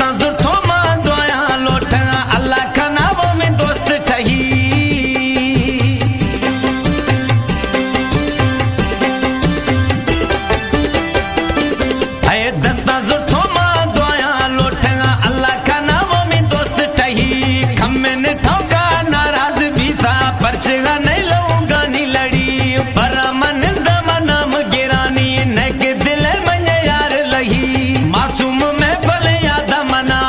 दस्ता जुर्थो मां दोया लोटा अल्लाह का नावों में दोस्त ठही अये दस्ता जुर्थो मां दोया लोटा अल्लाह का नावों में दोस्त ठही खम्मे ने ठोका नाराज भी था परचगा नहीं लूंगा नी लड़ी पर मन दमनम गिरानी नेक दिल मन यार लही मासूम में फल याद मना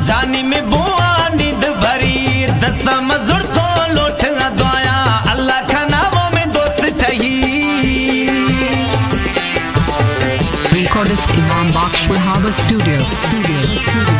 जानी में बुआ नींद भरी दस्ता मजूर तो लोट दोया अल्लाह का नावों में दोस्त ठही Recordist Imam Baksh Wahaba Studio.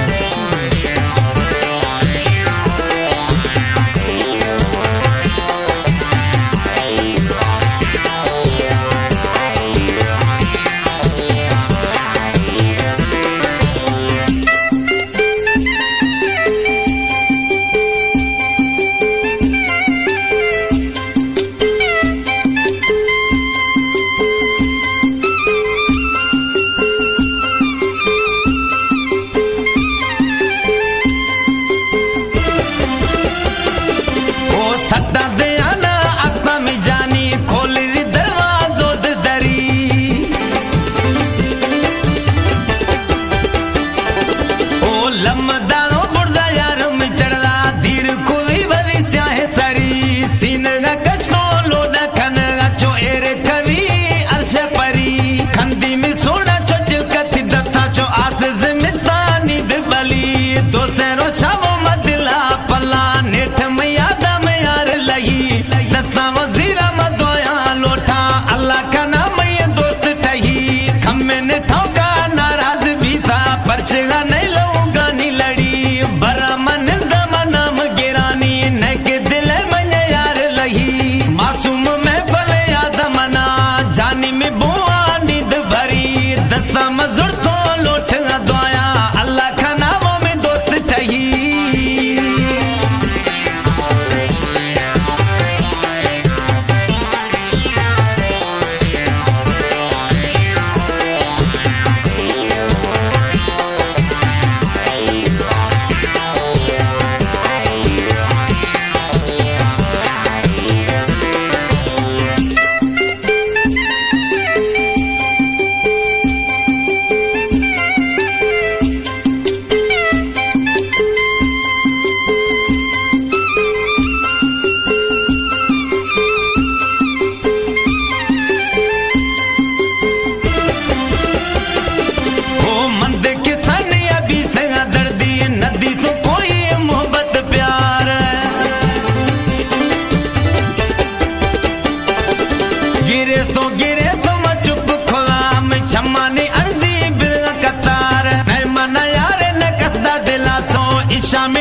सट्टा दया ना आत्मा में जानी खोल री दरवाजो दरी ओ लमदानो बुर्जा यार में चढ़ला धीर कोई बदी स्याहे सरी सीन का कचो लोना खनगा चो एरे कवि अर्श परी खंदी में सोना चो चिलकती दत्ता चो आस जिमिस्तानी दबली दो सेरो शावो मदिला पल्ला नेठ में यादा में यार लही दस्ता वजीरा मदोया लोटा अल्लाह का नाम ये दोस्त ठही खम्मे ने ठोका नाराज भी था परचगा नहीं लूंगा नी लड़ी बरा मन दमनम गिरानी नेक दिल मन यार लही मासूम में फल याद मना जानी में बुआ नींद भरी दस्ता मजूर तो लोट दोया अल्लाह का नामों में दोस्त ठही ओ मंद के सन अभी से दर्दी नदी तो कोई मोहब्बत प्यार गिरे तो मैं चुप खुला में छम्मा ने अर्जी बिल कतार नहीं मना यार न कसदा दिला सो इशा में